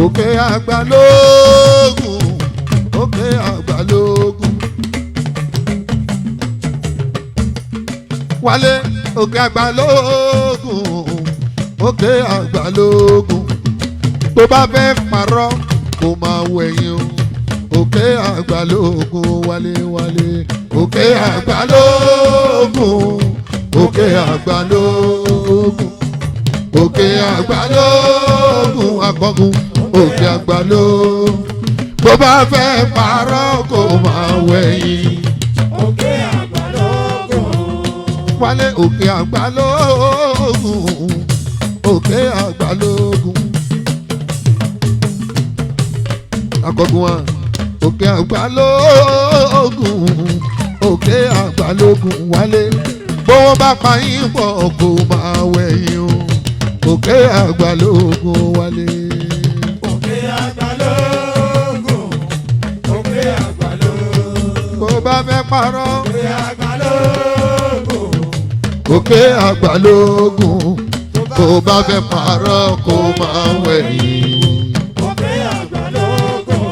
òkè àgbàlógún òkè àgbàlógún wálé òkè àgbàlógún òkè àgbàlógún tó bá fẹ́ parọ́ kó máa wẹ̀yìn o òkè àgbàlógún wálé wálé òkè àgbàlógún òkè àgbàlógún òkè àgbàlógún akọgun òkè àgbàlógún tó bá fẹ́ parọ́ kó máa wẹ̀yìn òkè àgbàlógún wálé òkè àgbàlógún òkè àgbàlógún akọgun wa òkè àgbàlógún òkè àgbàlógún wálé bówó bá pa yín pọ̀ kó máa wẹ̀yìn o òkè àgbàlógún wálé. òkè àgbàlógún òkè àgbàlógún bó bá fẹ́ parọ́ òkè àgbàlógún òkè àgbàlógún bó bá fẹ́ parọ́ kó máa wẹ̀yìn òkè àgbàlógún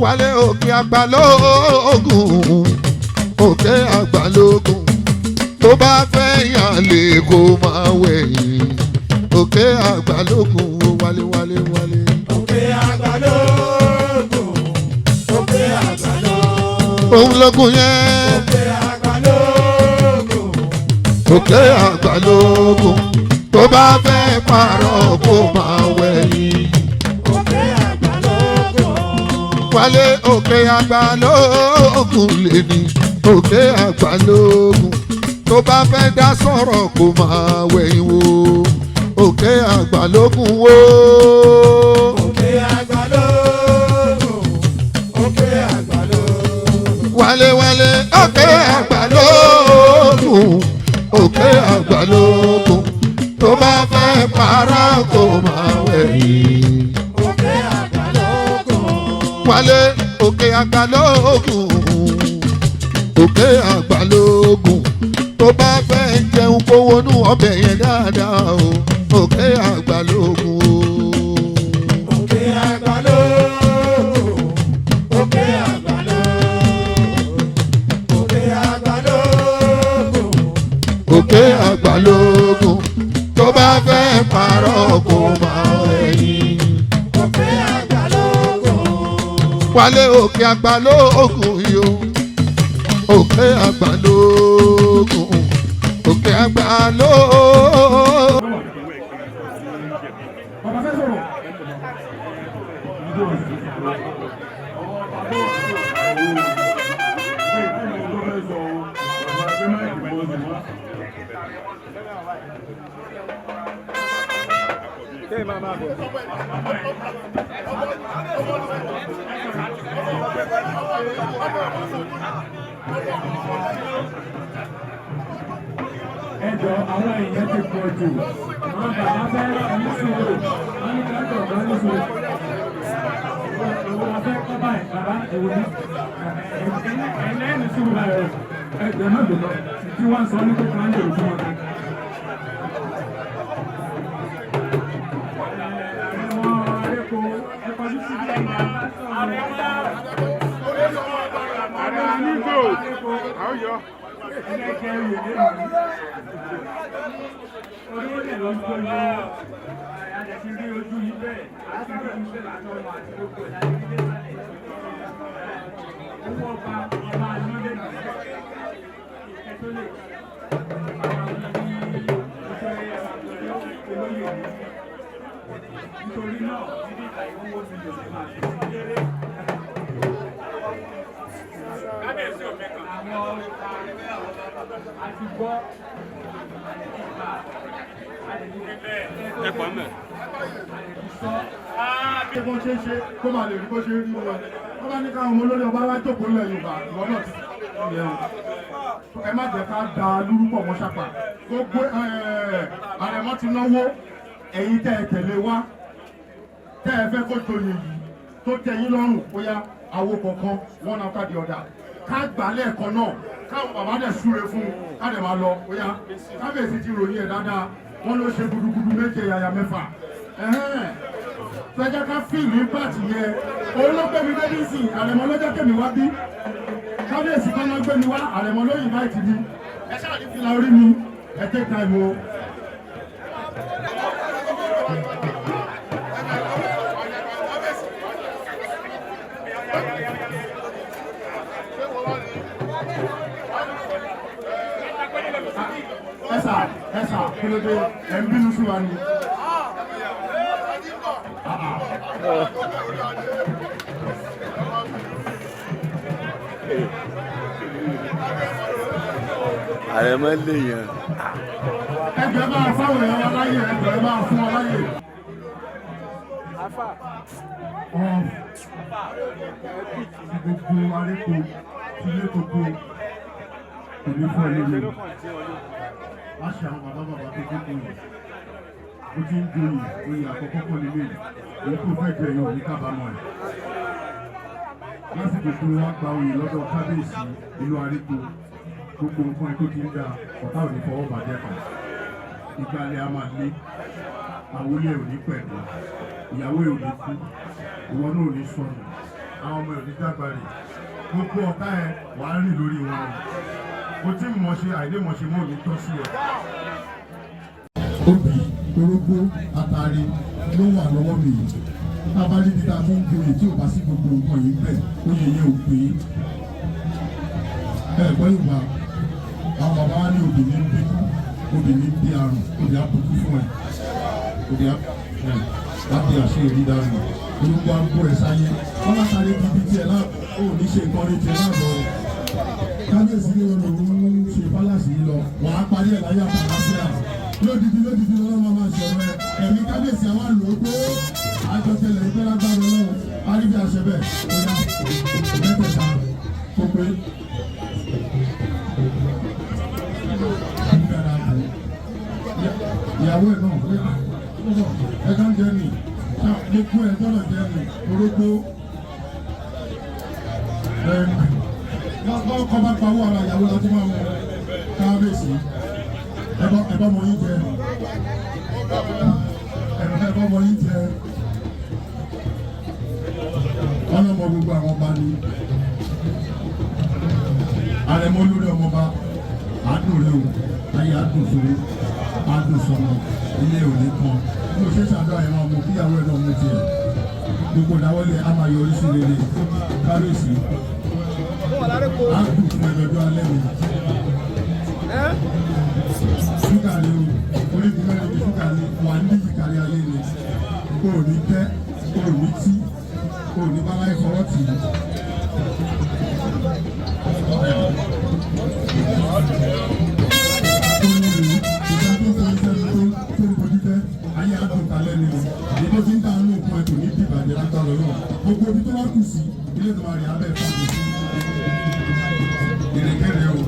wálé òkè àgbàlógún òkè àgbàlógún tó bá fẹ́ yàn lè kó máa wẹ̀yìn òkè àgbàlógún wálé wálé wálé. òkè àgbàlógún òkè àgbàlógún òun lókun yẹn òkè àgbàlógún òkè àgbàlógún tó bá fẹ́ parọ́ kó máa wẹ̀yìn òkè àgbàlógún wálé òkè àgbàlógún lè ní òkè àgbàlógún tó bá fẹ́ dá sọ̀rọ̀ kó máa wẹ̀yìn wò òkè àgbàlógún wò. òkè àgbàlógún òkè àgbàlógún wálé wálé òkè àgbàlógún òkè àgbàlógún tó bá fẹ́ para kó máa wẹ̀yìn òkè àgbàlógún wálé òkè àgbàlógún òkè àgbàlógún tó bá fẹ́ jẹun kó wọnú ọbẹ̀ yẹn dáadáa o òkè àgbàlógún o. òkè àgbàlógún òkè àgbàlógún òkè àgbàlógún òkè àgbàlógún tó bá fẹ́ parọ́ kó máa wẹ̀yìn òkè àgbàlógún wálé òkè àgbàlógún yó òkè àgbàlógún òkè àgbàlógún. Ẹjọ́ àwọn èèyàn ti pọ̀ jù àwọn bàbá fẹ́ ní sùúrù wọ́n ní kájọ̀ kan ní sùúrù àwọn afẹ́ kọ́ báyìí bàbá èwo ní ẹ̀ẹ́nì sùúrù báyìí ẹ̀jẹ̀ náà dùn lọ tí wọ́n sọ ní pípa ń lè fún wọn. Orílẹ̀ ló ń gbọ́ lọ, àjẹsí rí ojú yìí bẹ́ẹ̀, àti rí ojú bẹ́ẹ̀ látọ̀ ọmọ àti gbogbo ẹ̀ láti rí lẹ́sàlẹ̀. Owó ọba ọba lóde nù, ìkẹ́ tó lè àwọn ọmọ ní ìṣẹ́ olóyè ní. Nítorí náà, níbi ìgbà ìwọ́wọ́ mi lò sí máa fi sí lérè. Kábíyèsí òmìnira. Àwọn àti gbọ́ ẹ̀pọ̀ mẹ́. Ṣé bó ṣe ṣe kó máa lè rí bó ṣe rí wọn? Wọ́n bá ní káwọn ọmọ olórí ọba wá jókòó lẹ̀ Yorùbá ìwọ náà ti yẹ̀ o. Ẹ má jẹ́ ká da lúrúpọ̀ mọ́ ṣàpà. Gbogbo àrẹ̀mọ́ ti náwó ẹ̀yin tẹ́ ẹ tẹ̀lé wá. Tẹ́ ẹ fẹ́ kó joyè yìí tó tẹ́ yín lọ́rùn bóyá àwo kọ̀ọ̀kan one after the other. Ká gbà lẹ́ẹ̀kan náà káwọn bàbá dẹ̀ súre fún ká dẹ̀ máa lọ bóyá kábíyèsí ti ròyìn ẹ̀ dáadáa wọ́n ló ṣe gudugudu méje yàyà mẹ́fà fẹ́jẹ́ ká fíìmù impact yẹn òun ló gbé mi débi sí àrẹ̀mọ lọ́jọ́ kẹ́mi wá bí kábíyèsí kan náà gbé mi wá àrẹ̀mọ ló invite mi ẹ ṣáà ní fìlà orí mi ẹ take time o. Ẹ̀sà kí ló dé ẹ̀ ń bínú sí wa ni. ààrẹ máa ń lè yàn. Ẹgbẹ́ máa fáwọn èèyàn wa láyè ẹgbẹ́ máa fún wa láyè. Gbogbo aréko ilé gbogbo kò ní fún ẹ lórí. Má ṣe àwọn bàbá bàbá tó kókó yìí. Ó ti ń gbóyè oyè àkọ́kọ́ kọ́ nílé èyí tó fẹ́ jẹ yóò ní kábàámọ̀ ẹ̀. Lásìkò tó wá gba oyè lọ́dọ̀ kábíyèsí ìlú aréko gbogbo nǹkan tó ti ń da ọ̀tá ò ní fọwọ́ bàjẹ́ kan. Ìgbàlẹ̀ a máa lé àwọlé ò ní pẹ̀lú ìyàwó ò ní kú ìwọ náà ò ní sọnù àwọn ọmọ ò ní dágbàrè gbogbo ọ̀tá ẹ̀ wàá rìn lórí wọn o tí mo ṣe àìlèmọ̀ṣe mọ́ òní tọ́ sí ẹ̀. Obì orógbó àtàrí ló wà lọ́wọ́ mi yìí tábàlì dídá tó ń gboyè tí ò bá sí gbogbo nǹkan yìí bẹ́ẹ̀ ó yẹ yẹ òpè ẹ̀ gbọ́ ìwà àwọn bàbá wa ní obìnrin bí obìnrin bí àrùn obì àpòkú fún ẹ̀ obì láti àṣẹ ìrídàrú olùkọ́ àgbo ẹ̀ sáyé wọ́n látàrí bíbí tiẹ̀ náà ó ní ṣe nǹkan rí tiẹ̀ náà lọ kábíyèsí ni wọn lòún ṣe fálàsì yìí lọ wà á parí ẹ̀ láyé àpàlásíà lódìdí lọ́wọ́ máa ṣọ̀rọ̀ ẹ̀ ẹ̀mí kábíyèsí àwọn àlọ́ pé àjọṣẹlẹ̀ ìpẹ́ lágbára ọlọ́run aríbi àṣẹ bẹ́ẹ̀ ọ̀yà mẹ́tẹ̀ẹ̀ta tó pé ìyàwó ẹ̀ náà pé ẹ̀ka ń jẹ́ nì lẹ́kún ẹ̀ tọ́nà jẹ́ nì orógbó kọ́ bá pawó ara ìyàwó láti máa mú kábíyèsí ẹ̀bá mọ̀ yín jẹ ẹ̀bá mọ̀ yín jẹ ọlọ́mọ gbogbo àwọn ọba ni àrẹ̀mọ lórí ọmọba àádùn rẹ o ayé àádùn sórí àádùn sọmọ ilé òní kan bí o ṣe ṣàdúrà yẹn máa mú kíyàwó ẹ̀ náà mú tiẹ̀ gbogbo ìdáwọ́lé a máa yọrí sí rere kábíyèsí àádùn fún ẹ̀dọ́jọ́ alẹ́ mi ṣúgà ni o orígun mẹ́rin ní ṣúgà ni wà ní ìkàrí ayé ni kò ní tẹ́ kò ní tí kò ní bá láì fọwọ́ tì í. Ayé àdùn kalẹ̀ ni o, èdè tí ń ta àánú òkun ẹ̀ kò ní dìbàjẹ́ látàlọ́ náà. Gbogbo ibi tó wá kù sí, ilé tó máa rí abẹ́ fàmì sí. Ìrìnkẹ́rẹ́ o,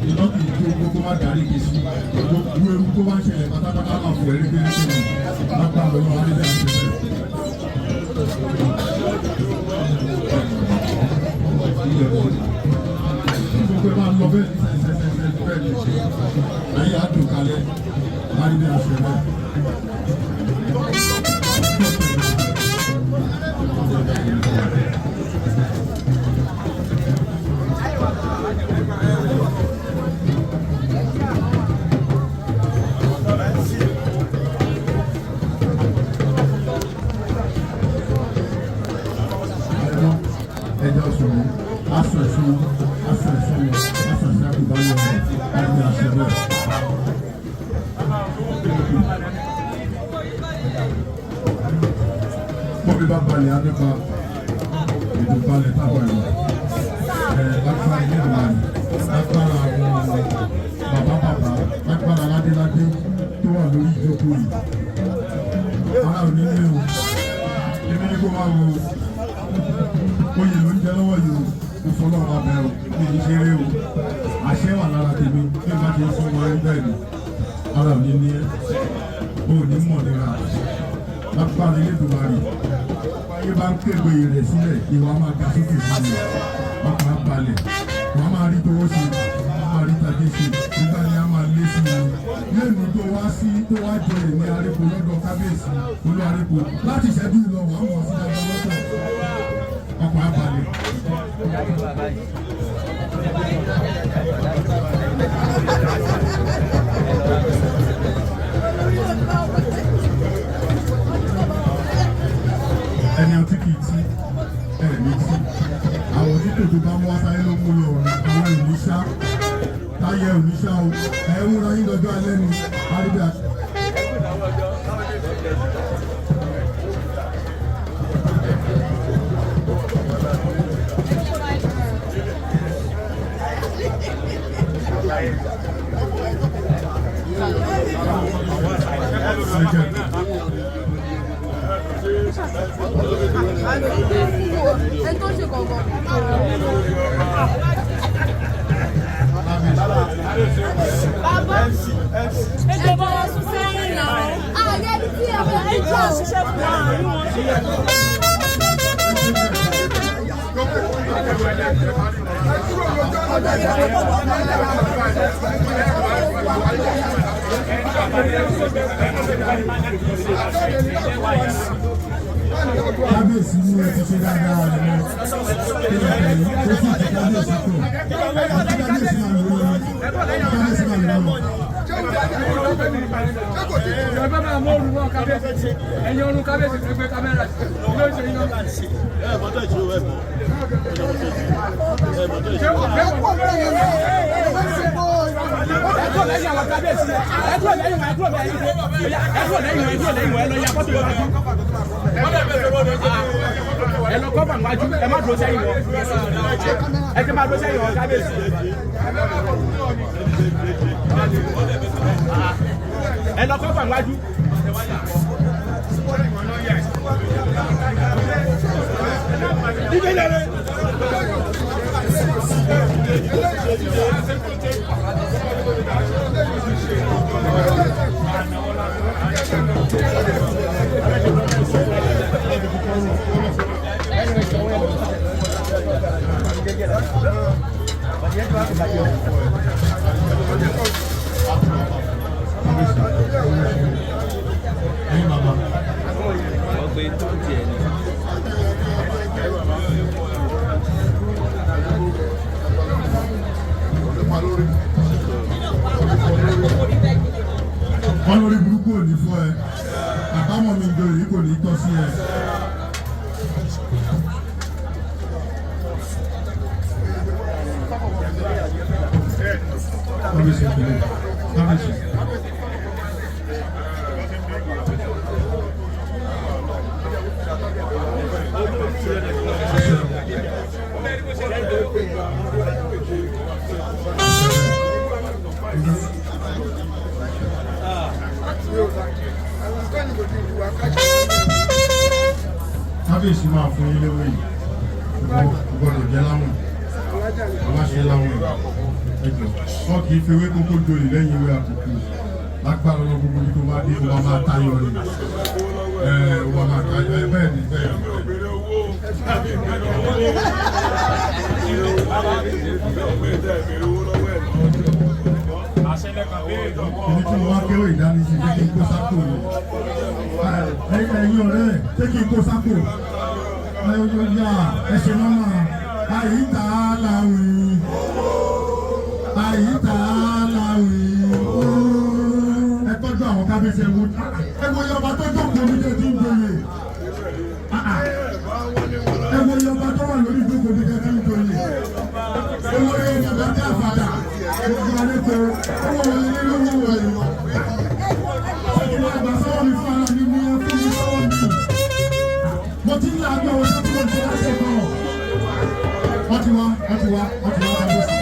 ìlọ́kì tó gbogbo má darí kì í sí. Gbogbo ewu tó wá ń ṣẹlẹ̀ pátápátá máa fò ẹ̀rí kéré sí mi. Látàlọ́ náà, adé bẹ́ẹ̀ ṣe bẹ́ẹ̀. Gbogbo ẹ̀ máa lọ bẹ́ẹ̀ ní sẹ́sẹ́sẹ́sẹ́ bẹ́ẹ̀ ní ṣe. Ayé àdùn kalẹ̀, adé bẹ́ẹ̀ ṣe bẹ́ẹ̀. Ẹjọ́ sọ̀rọ̀, aṣọ ẹ̀sùn, aṣọ ẹ̀sùn, aṣọ ẹ̀sùn àkùbáyọ̀ àti àṣẹ bẹ́ẹ̀. Bọ́bí bá balẹ̀ adépa, ètò balẹ̀ tábà lọ. Lágbára ilé ìwà ni, lágbára àwọn bàbá, lágbára ládéládé tó wà lórí ìjókòó yìí. Ara ò ní lé o, èmi ní kó máa wo oyè ló ń jẹ lọ́wọ́ yìí o fọlọ́ ọba bẹ́ẹ̀ o ní ìṣeré o àṣẹ wà lára tèmi bí n bá ti fún wọn rí bẹ́ẹ̀ ni ara ò ní ní ẹ́ o ní mọ̀ níra lápára ilé tó bá rí ayé bá ń kéwé rẹ̀ sílẹ̀ ìwà máa ga sókè sí i wọ́n máa balẹ̀ wọ́n máa rí tówó ṣe wọ́n máa rí tajé ṣe nígbà ni a máa lé kábíyèsí lẹ́nu tó wá sí tó wá jẹ èmi arépo lọ́dọ̀ kábíyèsí olú arépo láti ṣẹ́jú lọ wà mọ̀ sí dáadáa lọ́tọ̀ ọkọ̀ abalẹ̀. ẹni ọtí kìí tí ẹ̀mí tí àwọn títò tó bá mú wáṣáyé ló mú lọ àwọn ìníṣà táyẹ òníṣà o ẹ̀ ń múra yín lọ́jọ́ alẹ́ ni àrídà. Kábíyèsí ní ẹ ti ṣe dáadáa rẹ ó sì ti kábíyèsí tó kábíyèsí máa lò ó kábíyèsí máa lò ó. Ìjọba máa mú òrùn náà kábíyèsí ẹ̀yin ọdún kábíyèsí tó gbé kámẹ́rà ló ń ṣe iná. Mọ́tò ìṣòro ẹ̀ mọ́. Ẹ̀kọ́ lẹ́yìn àwọn kábíyèsí ẹ̀kọ́ lẹ́yìn wọn ẹ̀kọ́ lẹ́yìn wọn ẹ lọ ya fọ́tò ìwájú. Ẹ lọ kọ́fà níwájú ẹ má dúró sẹ́yìn wọn. Ẹ ti máa dúró sẹ́yìn wọn kábíyèsí. Ẹ lọ kọ́fà níwájú. Wọ́n lórí burúkú ò ní fọ́ ẹ àbámọ̀ mi ìjọ yìí kò ní tọ́ sí ẹ. Kábíyèsí máa fún yín léwé yìí gbọ́dọ̀ jẹ́ láwọn aláṣẹ láwọn ẹjọ́ wọn kì í fi ewé kókó joyè lẹ́yìn ìwé àkókò lágbára lọ gbogbo ní tó bá dé wọn máa tayọ ni wọn máa tayọ bẹ́ẹ̀ ni bẹ́ẹ̀ ni. Èmi tí mo wá kéwé ìdánisí jẹ́ kí n kó sápò ni. Ẹ̀yin ọ̀rẹ́ jẹ́ kí n kó sápò. Ẹ̀yọ́yà ẹ̀ṣẹ̀ mọ́mọ́ àyíká láwìn. Àyíká láwìn. Ẹ tọ́jú àwọn kábíyèsí ẹ wo yọba tó jókòó ní tẹ́tí ń joyè. Ẹ wo yọba tó wà lórí ìjókòó ní tẹ́tí ń joyè. Ẹ wo yọba tí a fàdà. Gbogbo àlejò owó wọlé nínú owó wọlé. Ìwà àgbà sọ́wọ́ mi fún ara mi ní ẹkún mi sọ́wọ́ mi. Mo ti ń láàgbé owó tó kúrò ní láti ẹ̀kọ́. Wọ́n ti wá kábíyèsí.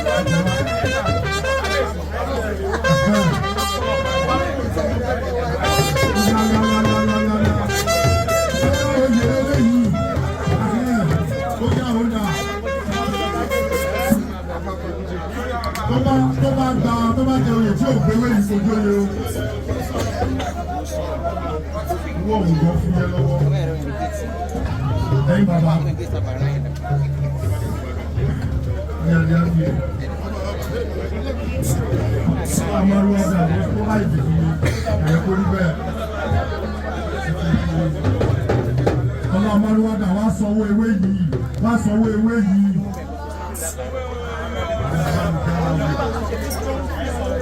Tó bá jẹ oyè tí ò gbéwé yìí kojú oyè o. Wọ́n mú gan fún yẹ lọ́wọ́. Ẹyin bàbá. Ní adé á fi ẹ̀. Amaru ọ̀gá ló kó láì bìbí ẹ̀yẹ kó rí bẹ́ẹ̀. Ọlọ́ Amaru ọ̀gá wá sanwó ewé yìí, wá sanwó ewé yìí.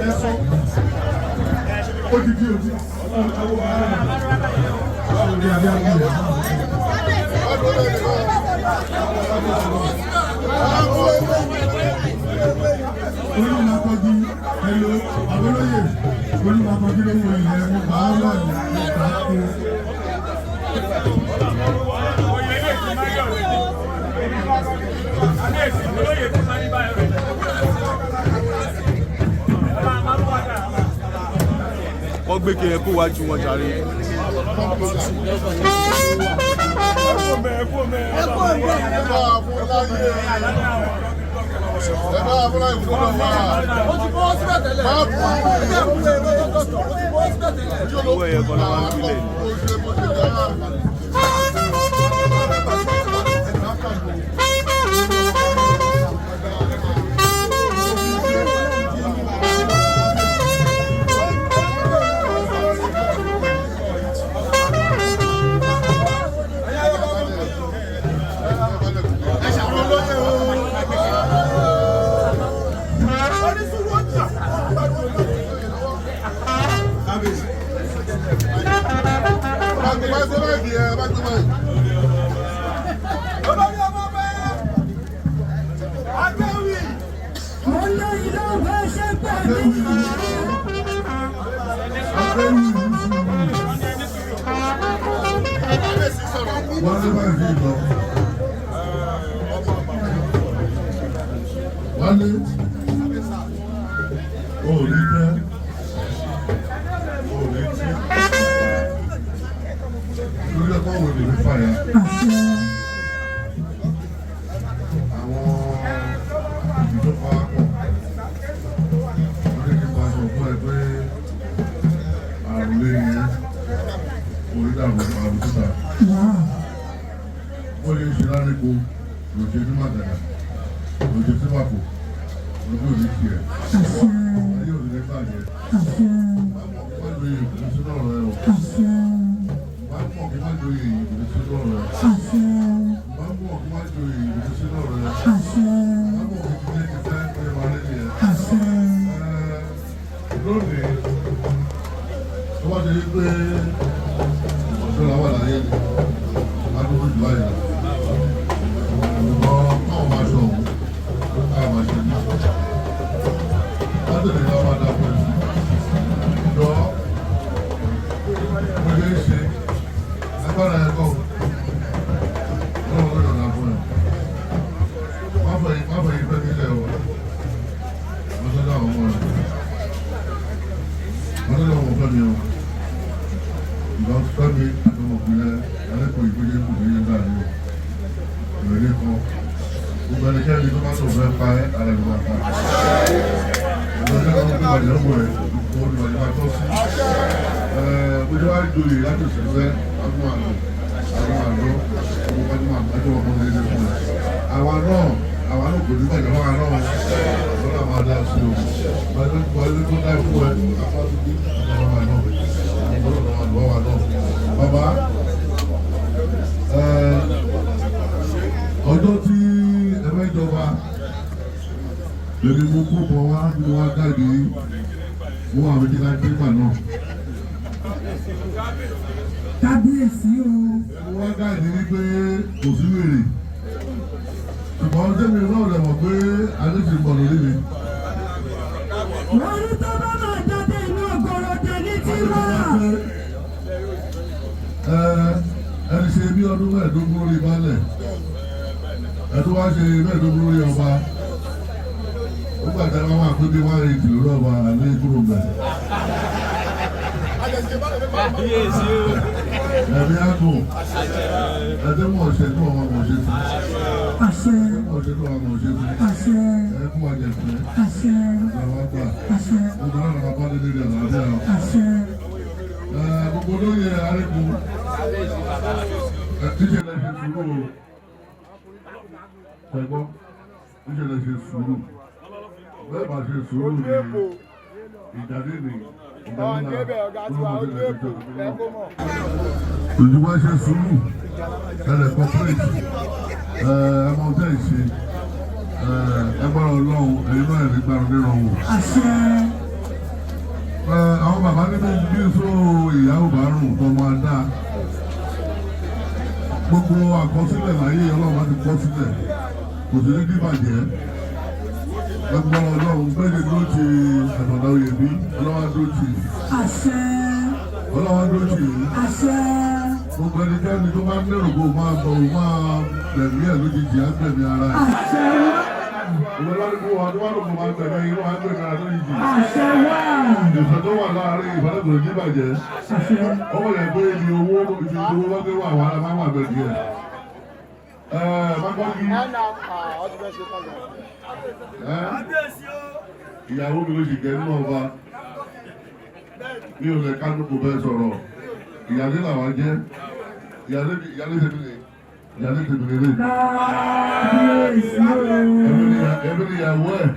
Ẹ sọ, ó ti di òjì. Olùmọ̀kọ́jú ẹ̀lò àbólóyè olùmọ̀kọ́jú ló wọ ilẹ̀ ọgbà ọlọ́ọ̀dì nípa tó. Wọ́n gbé kí ẹ kó wájú wọn jàre. Owó ẹ̀yẹ kan ló máa ń gbílẹ̀. Wálé, o ò ní tẹ́, o ò ní tí, lórí ẹ̀kọ́ wo lè ní fàyà. Àwọn ìjọba pọ̀, lórí nípa sọ fún ẹ pé àrùn lè yẹn, orí dàrú àrùn títà. Wọ́n lè ṣe lárẹ́kọ, lòṣè ní màgàdà, lòṣè sí pàpò. Ojú òní tiẹ̀, ayé òní lẹ́gbà jẹ́. Má lo iye ìbùdó sínú ọ̀rọ̀ ẹ̀ o. Má mọ̀ kí má lo iye ìbùdó sínú ọ̀rọ̀ ẹ̀. Má mọ̀ kí má lo iye ìbùdó sínú ọ̀rọ̀ ẹ̀. Má mọ̀ kí kílé ti fẹ́ pé wà lẹ́yìn ẹ̀. Lónìí, tó bá ṣe yí pé ìmọ̀ṣọ́ la wà láyé ni, má dúró jù láyé lọ. Ṣùgbọ́n káwọn máa ṣọ òun, káwọn máa ṣe ní. Látòlè náà máa dápọ̀ ẹ̀sìn. Lọ, mo lè ṣe agbára ẹ̀kọ́. Ọlọ́run lọ́dọ̀ náà fún ẹ̀. Má fẹ̀yìn fẹ́ nílẹ̀ o. Wọ́n sọ́dọ̀ àwọn ọmọ rẹ̀. Wọ́n sọ́dọ̀ àwọn ọmọ mi o. Ìgbà fẹ́ mi àti ọmọkùnrin alẹ́kọ̀ọ́ ìgbéyé kù ní yẹn dáa ní o. Ìrẹ̀lẹ̀ kan. Gbogbo ẹnikẹ́ni tó bá tó fẹ́ pa ẹ́ ara ìlú máa pa. Ìgbà tó bá tó bá jẹ́ ọmọ rẹ̀, olùwàjẹ́ máa tọ́ sí. Bójú wá joyè láti òṣèlú agbó àlọ́, ọmọ kan tó máa ọmọ ilé fún ẹ. Àwa náà kò ní bàjẹ́ wọn náà lọ́la máa dá sí o. Wọ́n tó dá fún ẹ, apá tó dé, ọmọ wa náà, ọmọ wa náà. Bàbá, ọjọ́ tí ẹgbẹ́ ìjọba lèmi mú kókò wá bí wọ́n jáde wọ́n àwọn méjìlá nígbà náà. Kábíyèsí o. Wọ́n jáde wípé kò sí wèrè. Ṣùgbọ́n jẹ́mi náà lè mọ̀ pé àlejò ń bọ̀ lórí mi. Wọ́n ní tó bá máa jáde inú ọgọ́rọ̀ jẹ ní tiwa. Ẹni ṣe bí ọdún mẹ́ẹ̀ẹ́dógún lórí balẹ̀. Ẹ̀tọ́ wá ṣe mẹ́ẹ̀ẹ́dógún lórí ọba. Ó gbàdá máa wà pé bí wọ́n rí ìdìlú lọ́ba ní kúrò bẹ̀. Ẹ̀mí àgùn. Ẹ̀dẹ́ mọ̀ ṣe tó ọmọ mọ̀ ṣe fún. Àṣẹ. Mọ̀ ṣe tó ọmọ mọ̀ ṣe fún. Àṣẹ. Ẹ̀kún àjẹ̀fẹ́. Àṣẹ. Àwọn àgbà. Àṣẹ. Gbogbo náà lọ́wọ́ bá dédé rẹ̀ lábẹ́ àwọn. Àṣẹ. Gbogbo lóye àrékún. Ìṣẹ̀lẹ̀ ṣe sùúrù o. Ẹ̀gbọ́n, ìṣẹ̀lẹ̀ ṣe sùúrù. bẹ́ẹ̀ bá ṣe sùúrù ní ìjáde ní ojú wa ṣe sùúrù ẹ̀rẹ̀ corporate ẹmọ tẹ́ ìṣe ẹgbọ́n ọlọ́run ẹ̀yin náà ẹ̀rí gbàrún níràn wò. Àwọn bàbá nínú bí sọ ìyàwó bá rùn tó máa dá gbogbo àkọsílẹ̀ láyé ọlọ́run ti kọ́ sílẹ̀ kò sí ní bíbàjẹ́ ẹgbọ́n ọlọ́run gbẹ́dẹ̀ ló ti àtọ̀dá oyè bí ọlọ́wà ló ti ọlọ́wà ló ti gbogbo ẹnikẹ́ni tó bá lérò kó máa bọ̀ máa gbẹ̀mí ẹ̀ lójijì á gbẹ̀mí ara ẹ̀. Ìwé lọ́dún wa tó wà lóko máa gbẹ̀mí inú á gbẹ̀mí ara lójijì. Ìfẹ́ tó wà láàárín ìbálòpọ̀ ní ìbàjẹ́. Ọmọ yẹn pé ibi owó ìṣòro wọ́n gbé wà wà á máa wà bẹ̀rẹ̀ díẹ̀. Ìyàwó mi ló sì kẹ́ nínú ọba mi ò lè kánú kò bẹ́ẹ̀ sọ̀rọ̀ ìyálé làwọn jẹ́ ìyálé tèmi lè ẹbí ni ìyàwó ẹ̀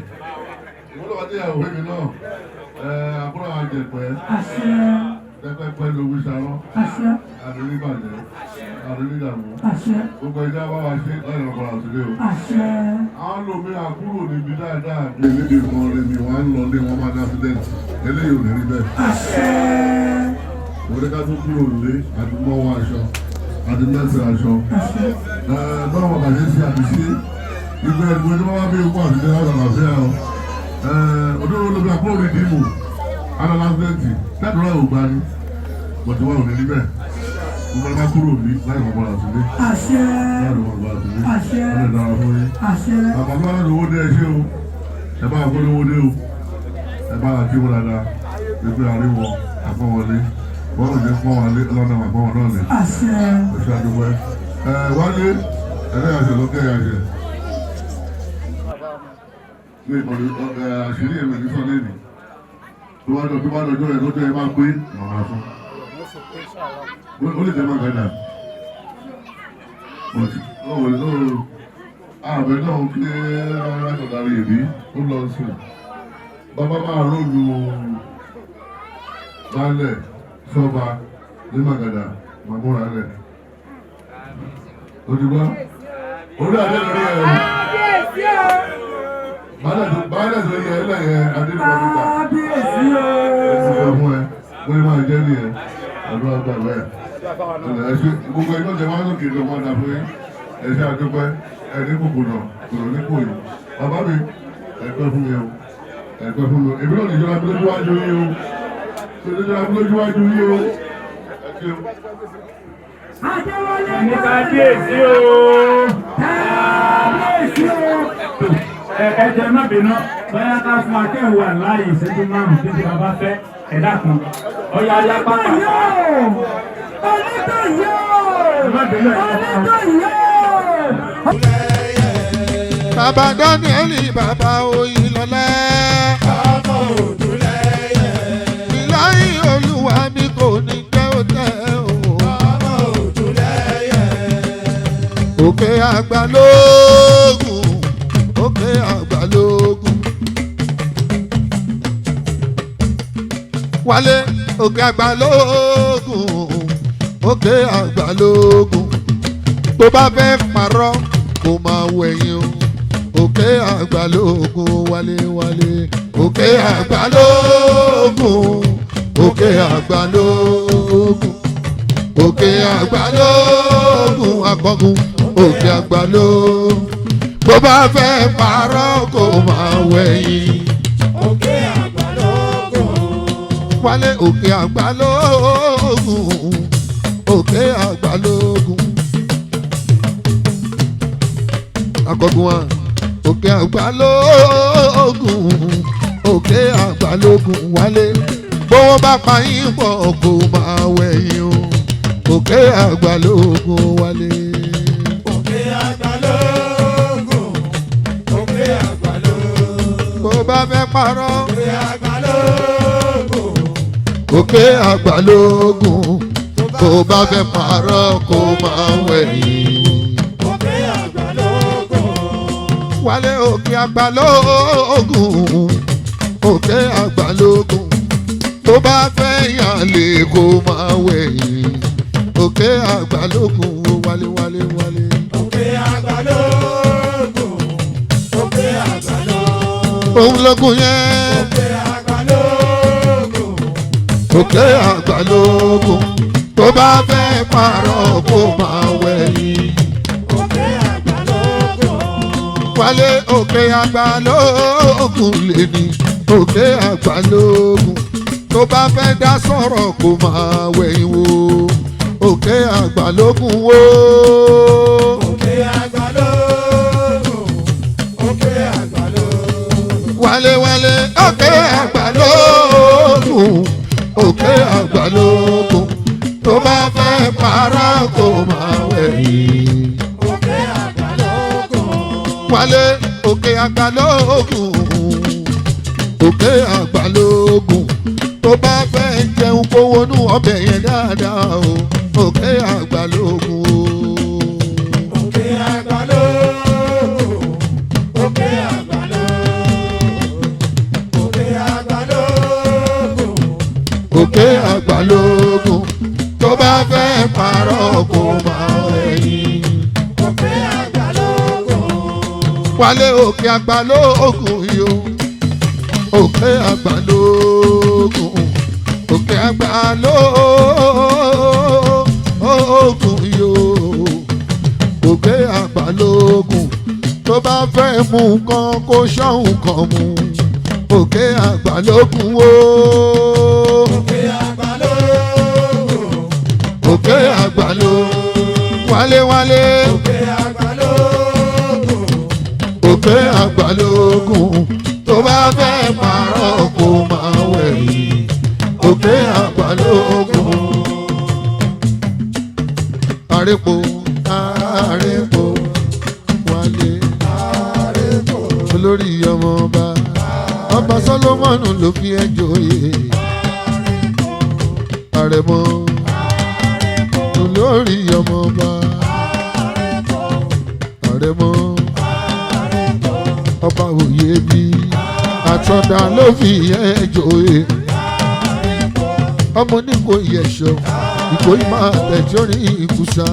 ìwọ́n lọ́wọ́ dé ìyàwó mi náà àbúrò àwọn àjẹpẹ́ pẹ́pẹ́pẹ́ lówó ṣarọ́ àdéhìbàjẹ́ àdéhìdàmú gbogbo ẹja bá wa ṣe lẹ́yìn ọkọ̀ àtúndé o. Àwọn lòmí àkúrò níbi dáadáa bí níbi kan rẹ̀ mi wọ́n á lọ lé wọn máa ní accident eléyìí ò ní rí bẹ́ẹ̀. Òwe ká tó kúrò lé àdúmọ́wọ́ aṣọ àdúmẹ́sẹ̀ aṣọ. Báwọn bàbá ṣe ṣe àbíṣe ìgbẹ́ ẹ̀dùn ẹni wọ́n wá bí ikú àtúndé láti àlàáfíà o. Òdòdó lóbi àkúrò rí dìímù alálàfẹ́ǹtì tẹ́tùrọ̀ ò gbá ní bọ̀dùwà ò ní níbẹ̀ gbogbo ẹgbẹ́ kúrò ní láì wọ́n bọ́ra sílé láì wọ́n bọ́ra sílé wọ́n lè dára fún yín àpapọ̀ láti owó dé ẹṣẹ́ o ẹ bá àkó lówó dé o ẹ bá àti wọ́n dáadáa pípẹ́ àríwọ̀ àpọ̀wọlé wọ́n lè pọ́n wọlé ọlọ́dà àpọ̀wọ̀ náà ní oṣù àdúgbò wálé ẹ̀rẹ́ àṣẹ lókè àṣẹ ní ìkọ̀lẹ̀ àṣírí ẹ̀mẹ̀ ní sọ́lé nì tó bá lọ́jọ́ rẹ̀ lọ́jọ́ ẹ máa gbé màmá fún ó lè jẹ́ máa gádà ààbẹ̀ náà kí látọ̀dárí èbí ó lọ sí bàbá máa rólu bálẹ̀ sọ́ba ní màgàdà màmúra rẹ̀ òdìgbà orí àdé lórí ẹ̀rọ bálẹ̀ tó yẹ ẹlẹ́yẹ adébọ̀dúgba ẹ̀sìn ọmọ ẹ̀ wọ́n máa jẹ́ ní ẹ̀ àdúrà gbàgbé ẹ̀ gbogbo ẹgbẹ́ jẹ wá lókè lọ wọ́n dàbí ẹ̀ṣẹ́ àdúpẹ́ ẹ̀ní kòkòrò kòrò ní kòyí bàbá mi ẹ̀gbẹ́ fún mi o ẹ̀gbẹ́ fún mi o èmi náà nìjọba bí lójú wájú yí o nìjọba bí lójú wájú yí o ẹ̀ṣẹ́ o. Ní kábíyèsí o. Kábíyèsí o. Ẹ jẹ́ má bínú bóyá ká fún akẹ́wò àláyé ìṣẹ́jú márùn-ún tí bàbá fẹ́ ẹ̀dá kan ọ̀yà ayá pápá. Bàbá Dáníẹ́lì bàbá Oyinlọ́lá. Ọmọ Òdúlẹ́yẹ. Ìláyé Olúwa mi kò ní jẹ́ òtẹ́ o. Ọmọ Òdúlẹ́yẹ. Òkè àgbà lóògùn, òkè àgbà lóògùn. Wálé òkè àgbà lóògùn, òkè àgbà lóògùn. Tó bá fẹ́ parọ́ kó máa wẹ̀yìn o. Òkè àgbà lóògùn wálé wálé. Òkè àgbà lóògùn, òkè àgbà lóògùn. Òkè àgbà lóògùn akọgun, òkè àgbà lóògùn. Tó bá fẹ́ parọ́ kó máa wẹ̀yìn. Òkè àgbà lóògùn. Wálé òkè àgbà lóògùn, òkè àgbà lóògùn. Akọgun wa òkè àgbà lóògùn, òkè àgbà lóògùn wálé. Bówó bá pa yín pọ̀ kó máa wẹ̀yìn o. Òkè àgbà lóògùn wálé. Òkè àgbà lóògùn. Òkè àgbà lóògùn. Bó bá fẹ́ parọ́. Òkè àgbà lóògùn. Òkè àgbà lóògùn. Bó bá fẹ́ parọ́ kó máa wẹ̀yìn. Òkè àgbà lóògùn. wálé òkè àgbàlógún òkè àgbàlógún tó bá fẹ́ yàn lè kó máa wẹ̀yìn òkè àgbàlógún wálé wálé wálé. òkè àgbàlógún òkè àgbàlógún. òun lógún yẹn. òkè àgbàlógún òkè àgbàlógún tó bá fẹ́ pààrọ̀ kó máa wẹ̀yìn. òkè àgbàlógún. wálé òkè àgbàlógún lè ní òkè àgbàlógún tó bá fẹ́ dá sọ̀rọ̀ kó máa wẹ̀yìn wò òkè àgbàlógún wò. òkè àgbàlógún òkè àgbàlógún. wálé wálé òkè àgbàlógún òkè àgbàlógún tó bá fẹ́ pààrọ̀ kó máa wẹ̀yìn. òkè àgbàlógún. wálé òkè àgbàlógún òkè àgbàlógún tó bá fẹ́ jẹun kó wọnú ọbẹ̀ yẹn dáadáa o òkè àgbàlógún o. òkè àgbàlógún òkè àgbàlógún. òkè àgbàlógún. òkè àgbàlógún tó bá fẹ́ pààrọ̀ kó máa wẹ̀yìn. òkè àgbàlógún. wálé òkè àgbàlógún yìí o òkè àgbàlógún òkè àgbàlógún yóò òkè àgbàlógún tó bá fẹ́ mú nǹkan kó ṣọ́hun kan mú òkè àgbàlógún o. òkè àgbàlógún. òkè àgbàlógún wálé wálé òkè àgbàlógún. òkè àgbàlógún tó bá fẹ́ pààrọ̀ kó máa wẹ̀yìn òkè àgbàlógún. àrèpò àrèpò wálé àrèpò. olórí ọmọ ọba Sólómọ́nù ló fi ẹ́ joyè àrẹ̀mọ olórí ọmọ àrẹ̀mọ ọba òye bí àtọ̀dá ló fi ẹ́ joyè ọmọ oníkòyí ẹ̀ṣọ́ ìkòyí máa tẹ̀jọ́ ní ìkùsà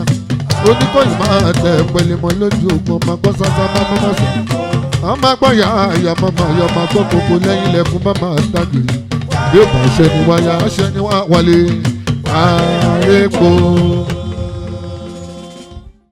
oníkòyí máa tẹ̀ pẹ̀lẹ́mọ́ lójú ogun ọmọ gbọ́ sásá bá mọ́mọ́ sọ ọmọ gbọ́ yà áyà mọ́mọ́ ayọ̀ máa gbọ́ gbogbo lẹ́yìn lẹ́kùn bá máa dàgìrì bí ó bá ṣẹ́ni wáyà ṣẹ́ni wá wálé àrèpò.